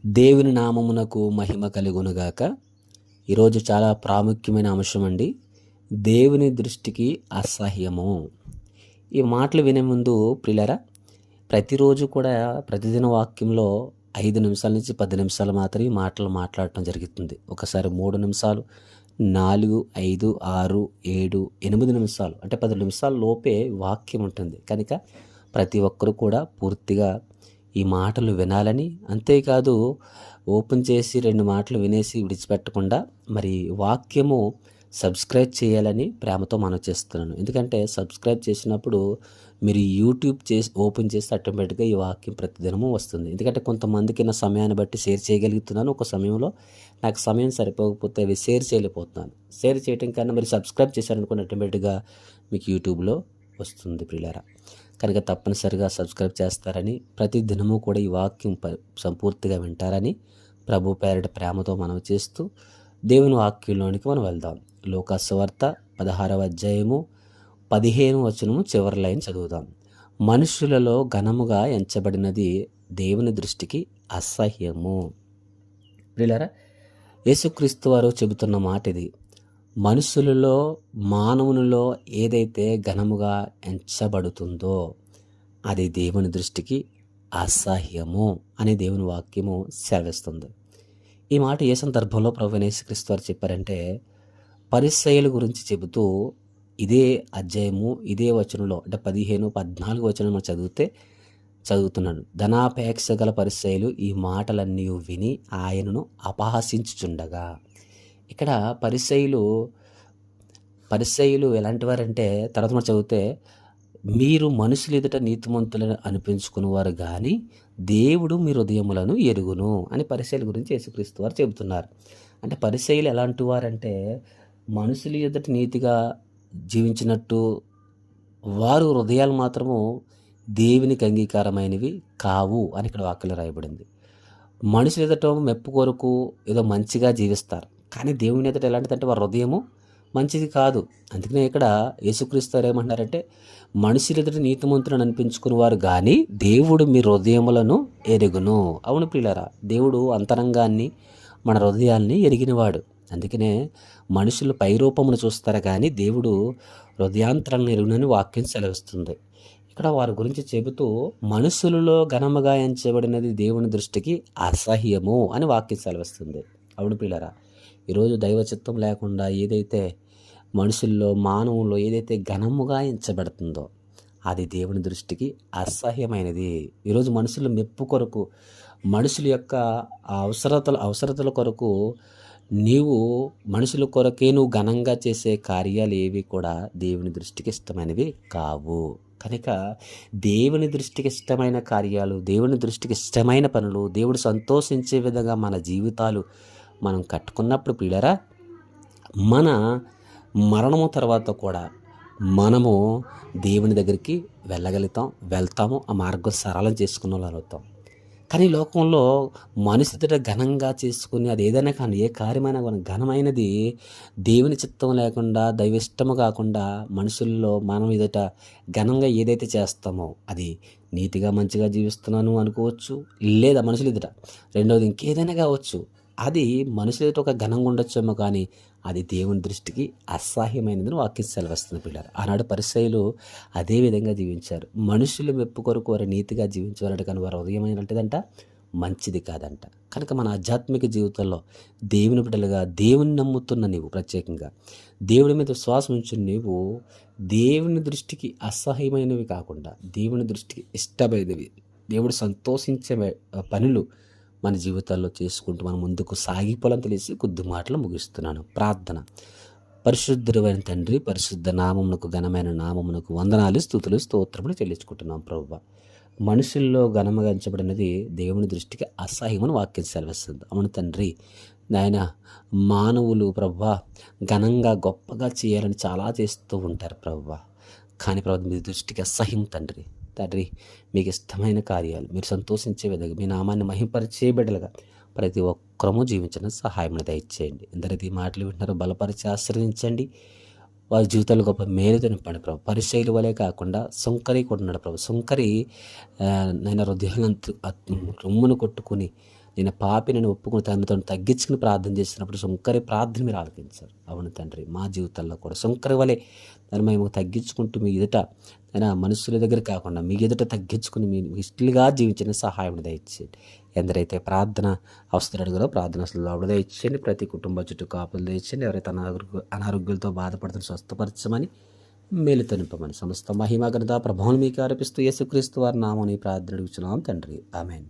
దేవుని నామమునకు మహిమ కలుగునుగాక. ఈరోజు చాలా ప్రాముఖ్యమైన అంశం అండి. దేవుని దృష్టికి అసహ్యము. ఈ మాటలు వినే ముందు ప్రియులారా, ప్రతిరోజు కూడా ప్రతిదిన వాక్యంలో 5 నిమిషాల నుంచి 10 నిమిషాలు మాత్రమే ఈ మాటలు మాట్లాడటం జరుగుతుంది. ఒకసారి 3 నిమిషాలు, 4, 5, 6, 7, 8 నిమిషాలు అంటే 10 నిమిషాల లోపే వాక్యం ఉంటుంది. కనుక ప్రతి ఒక్కరు కూడా పూర్తిగా ఈ మాటలు వినాలని, అంతేకాదు ఓపెన్ చేసి 2 మాటలు వినేసి విడిచిపెట్టకుండా మరి వాక్యము సబ్స్క్రైబ్ చేయాలని ప్రేమతో మనవి చేస్తున్నాను. ఎందుకంటే సబ్స్క్రైబ్ చేసినప్పుడు మీరు యూట్యూబ్ ఓపెన్ చేసి ఆటోమేటిక్గా ఈ వాక్యం ప్రతిదినము వస్తుంది. ఎందుకంటే కొంతమందికి నా సమయాన్ని బట్టి షేర్ చేయగలుగుతున్నాను, ఒక సమయంలో నాకు సమయం సరిపోకపోతే అవి షేర్ చేయలేకపోతున్నాను. షేర్ చేయడం కన్నా మరి సబ్స్క్రైబ్ చేశారనుకోండి ఆటోమేటిక్గా మీకు యూట్యూబ్లో వస్తుంది ప్రియులారా. కనుక తప్పనిసరిగా సబ్స్క్రైబ్ చేస్తారని, ప్రతి దినము కూడా ఈ వాక్యం సంపూర్తిగా వింటారని ప్రభు పేరిట ప్రేమతో మనం చేస్తూ దేవుని వాక్యంలోనికి మనం వెళ్దాం. లూకా సువార్త 16వ అధ్యాయము 15వ వచనము చివరి లైన్ చదువుదాం. మనుషులలో ఘనముగా ఎంచబడినది దేవుని దృష్టికి అసహ్యము. ప్రియులారా, యేసుక్రీస్తు వారు చెబుతున్న మాట ఇది. మనుషులలో, మానవునిలో ఏదైతే ఘనముగా ఎంచబడుతుందో అది దేవుని దృష్టికి అసహ్యము అని దేవుని వాక్యము సెలవిస్తుంది. ఈ మాట ఏ సందర్భంలో ప్రభువైన యేసుక్రీస్తు వారు చెప్పారంటే, పరిసయ్యుల గురించి చెబుతూ ఇదే అధ్యాయము ఇదే వచనంలో అంటే 15, 14 వచనం మనం చదువుతున్నాను. ధనాపేక్ష గల పరిసయ్యులు ఈ మాటలన్నీ విని ఆయనను అపహసించుచుండగా. ఇక్కడ పరిసయ్యులు ఎలాంటి వారంటే, తర్వాత మనం చదివితే, మీరు మనుషులు ఎదుట నీతిమంతులను అనిపించుకునేవారు కానీ దేవుడు మీ హృదయములను ఎరుగును అని పరిసయ్యుల గురించి యేసుక్రీస్తు వారు చెబుతున్నారు. అంటే పరిసయ్యులు ఎలాంటి వారంటే, మనుషులు ఎదుట నీతిగా జీవించినట్టు వారు హృదయాలు మాత్రము దేవునికి అంగీకారమైనవి కావు అని ఇక్కడ వాక్యంలో రాయబడింది. మనుషులు ఎదుట మెప్పు కొరకు ఏదో మంచిగా జీవిస్తారు, కానీ దేవుని ఎదుట ఎలాంటిదంటే వారి హృదయము మంచిది కాదు. అందుకనే ఇక్కడ యేసుక్రీస్తు వారు ఏమంటున్నారంటే, మనుషుల ఎదుట నీతిమంతులను అనిపించుకునేవారు కానీ దేవుడు మీ హృదయములను ఎరుగును. అవును ప్రియులారా, దేవుడు అంతరంగాన్ని, మన హృదయాల్ని ఎరిగినవాడు. అందుకనే మనుషులు పైరూపమును చూస్తారు కానీ దేవుడు హృదయాంతరాలను ఎరుగునని వాక్యం సెలవిస్తుంది. ఇక్కడ వారి గురించి చెబుతూ, మనుషులలో ఘనముగా ఎంచబడినది దేవుని దృష్టికి అసహ్యము అని వాక్యం సెలవిస్తుంది. అవును ప్రియులారా, ఈరోజు దైవ చిత్తం లేకుండా ఏదైతే మనుషుల్లో, మానవుల్లో ఏదైతే ఘనముగా ఎంచబడుతుందో అది దేవుని దృష్టికి అసహ్యమైనది. ఈరోజు మనుషుల మెప్పు కొరకు, మనుషుల యొక్క అవసరతల కొరకు మనుషుల కొరకే నువ్వు ఘనంగా చేసే కార్యాలు ఏవి కూడా దేవుని దృష్టికి ఇష్టమైనవి కావు. కనుక దేవుని దృష్టికి ఇష్టమైన కార్యాలు, దేవుని దృష్టికి ఇష్టమైన పనులు, దేవుడు సంతోషించే విధంగా మన జీవితాలు మనం కట్టుకున్నప్పుడు ప్రియులారా, మన మరణము తర్వాత కూడా మనము దేవుని దగ్గరికి వెళ్తాము. ఆ మార్గం సరళం చేసుకున్న వాళ్ళు అవుతాం. కానీ లోకంలో మనుషుల ఘనంగా చేసుకుని అది ఏదైనా కానీ, ఏ కార్యమైనా కానీ ఘనమైనది దేవుని చిత్తం లేకుండా, దైవిష్టము కాకుండా మనుషుల్లో మనం ఎదుట ఘనంగా ఏదైతే చేస్తామో అది నీతిగా మంచిగా జీవిస్తున్నాను అనుకోవచ్చు, లేదా మనుషులు ఎదుట. రెండవది ఇంకేదైనా కావచ్చు, అది మనుషుల ఎదుట ఒక ఘనంగా ఉండొచ్చేమో కానీ అది దేవుని దృష్టికి అసహ్యమైనదని వాక్యం సెలవిస్తుంది పిల్లలు. ఆనాడు పరిసయ్యులు అదే విధంగా జీవించారు. మనుషులు మెప్పు కొరకు వారు నీతిగా జీవించేవారంట, కానీ వారు హృదయం ఏంటంటేదంట మంచిది కాదంట. కనుక మన ఆధ్యాత్మిక జీవితంలో దేవుని బిడ్డలుగా, దేవుని నమ్ముతున్న నీవు, ప్రత్యేకంగా దేవుని మీద విశ్వాసం ఉంచిన నీవు, దేవుని దృష్టికి అసహ్యమైనవి కాకుండా దేవుని దృష్టికి ఇష్టమైనవి, దేవుడు సంతోషించే పనులు మన జీవితాల్లో చేసుకుంటూ మనం ముందుకు సాగిపోవాలని తెలిసి కొద్ది మాటలు ముగిస్తున్నాను. ప్రార్థన. పరిశుద్ధుడైన తండ్రి, పరిశుద్ధ నామమునకు, ఘనమైన నామమునకు వందనాలు, స్తుతులు, స్తోత్రములు చెల్లించుకుంటున్నాం ప్రభువా. మనుషుల్లో ఘనముగా ఎంచబడినది దేవుని దృష్టికి అసహ్యమని వాక్యం సెలవిస్తుంది. అవును తండ్రి, నాయన, మానవులు ప్రభువా ఘనంగా గొప్పగా చేయాలని చాలా చేస్తూ ఉంటారు ప్రభువా, కానీ ప్రభు మీ దృష్టికి అసహ్యం తండ్రి. మీకు ఇష్టమైన కార్యాలు, మీరు సంతోషించే విధంగా, మీ నామాన్ని మహింపరిచే బిడ్డలుగా ప్రతి ఒక్కరము జీవించడం సహాయం దయచేయండి. ఎందరైతే ఈ మాటలు వింటున్నారో బలపరిచి ఆశ్రయించండి. వారి జీవితాలు గొప్ప మేలుతో నింపండి ప్రభు. పరిచయల వలె కాకుండా సుంకరి కొట్టున్నాడు ప్రభు. సుంకరి నైనా హృదయాలను రొమ్మును కొట్టుకుని నేను పాపినని ఒప్పుకుని తను తగ్గించుకుని ప్రార్థన చేసినప్పుడు సుంకరి ప్రార్థన మీరు ఆలకించారు. అవును తండ్రి, మా జీవితాల్లో కూడా సుంకరి వలె దాన్ని మేము తగ్గించుకుంటూ మీ ఎదుట అయినా మనుషుల దగ్గర కాకుండా మీ ఎదుట తగ్గించుకుని మీ ఇష్టలుగా జీవించిన సహాయం దయచేయండి. ఎందరైతే ప్రార్థన అవసరం అడుగులో ప్రార్థన అవసరం దయచేయండి. ప్రతి కుటుంబ చుట్టూ కాపులు దయచేయండి. ఎవరైతే అనారోగ్యాలతో బాధపడుతున్న స్వస్థపరచమని, మేలుతో నింపమని, సమస్త మహిమ ఘనత ప్రభావం మీకు ఆరోపిస్తూ యేసుక్రీస్తు వారి నామమున ఈ ప్రార్థన అడుగుచున్నాం తండ్రి. ఆమేన్.